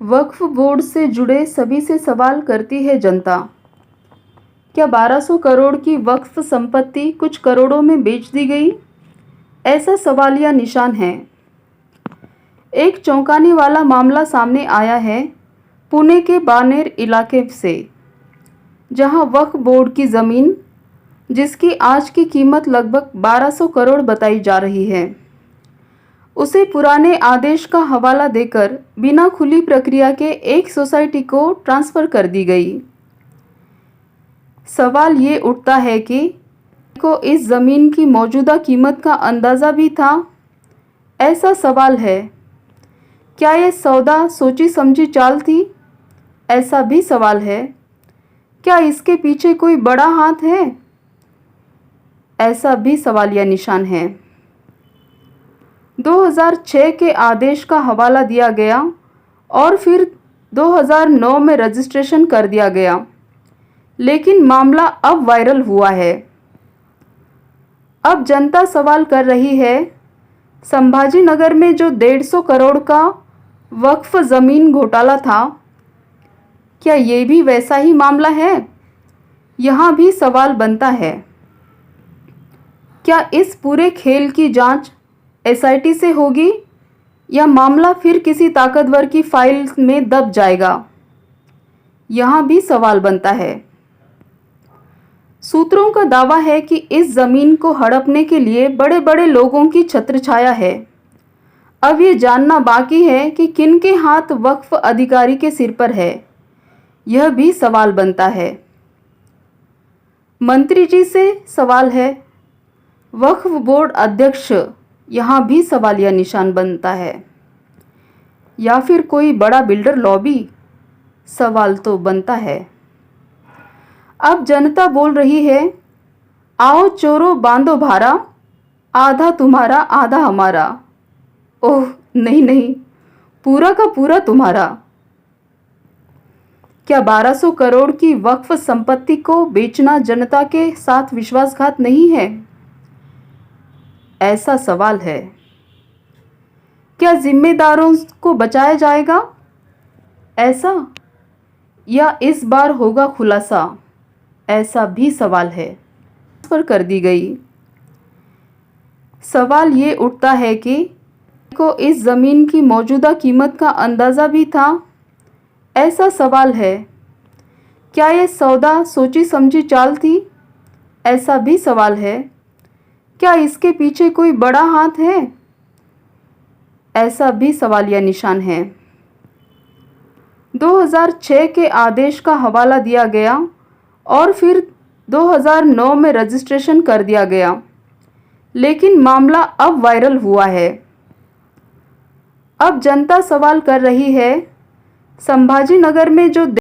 वक्फ board से जुड़े सभी से सवाल करती है जनता। क्या 1200 करोड़ की वक्फ संपत्ति कुछ करोड़ों में बेच दी गई? ऐसा सवालिया निशान है। एक चौंकाने वाला मामला सामने आया है पुणे के बानेर इलाके से, जहां वक्फ बोर्ड की ज़मीन, जिसकी आज की कीमत लगभग 1200 करोड़ बताई जा रही है, उसे पुराने आदेश का हवाला देकर बिना खुली प्रक्रिया के एक सोसाइटी को ट्रांसफ़र कर दी गई। सवाल ये उठता है कि को इस ज़मीन की मौजूदा कीमत का अंदाज़ा भी था? ऐसा सवाल है। क्या ये सौदा सोची समझी चाल थी? ऐसा भी सवाल है। क्या इसके पीछे कोई बड़ा हाथ है? ऐसा भी सवालिया निशान है। 2006 के आदेश का हवाला दिया गया और फिर 2009 में रजिस्ट्रेशन कर दिया गया, लेकिन मामला अब वायरल हुआ है। अब जनता सवाल कर रही है, संभाजी नगर में जो 150 करोड़ का वक्फ ज़मीन घोटाला था, क्या ये भी वैसा ही मामला है? यहाँ भी सवाल बनता है, क्या इस पूरे खेल की जांच एसआईटी से होगी या मामला फिर किसी ताकतवर की फाइल में दब जाएगा? यहाँ भी सवाल बनता है। सूत्रों का दावा है कि इस ज़मीन को हड़पने के लिए बड़े बड़े लोगों की छत्रछाया है। अब ये जानना बाकी है कि किन के हाथ वक्फ अधिकारी के सिर पर है। यह भी सवाल बनता है। मंत्री जी से सवाल है, वक्फ बोर्ड अध्यक्ष, यहाँ भी सवालिया निशान बनता है। या फिर कोई बड़ा बिल्डर लॉबी? सवाल तो बनता है। अब जनता बोल रही है, आओ चोरों बांधो भारा, आधा तुम्हारा आधा हमारा। ओह नहीं नहीं, पूरा का पूरा तुम्हारा। क्या 1200 करोड़ की वक्फ संपत्ति को बेचना जनता के साथ विश्वासघात नहीं है? ऐसा सवाल है। क्या जिम्मेदारों को बचाया जाएगा? ऐसा, या इस बार होगा खुलासा? ऐसा भी सवाल है। पर कर दी गई। सवाल ये उठता है कि को इस ज़मीन की मौजूदा कीमत का अंदाज़ा भी था? ऐसा सवाल है। क्या ये सौदा सोची समझी चाल थी? ऐसा भी सवाल है। क्या इसके पीछे कोई बड़ा हाथ है? ऐसा भी सवालिया निशान है। 2006 के आदेश का हवाला दिया गया और फिर 2009 में रजिस्ट्रेशन कर दिया गया, लेकिन मामला अब वायरल हुआ है। अब जनता सवाल कर रही है, संभाजी नगर में जो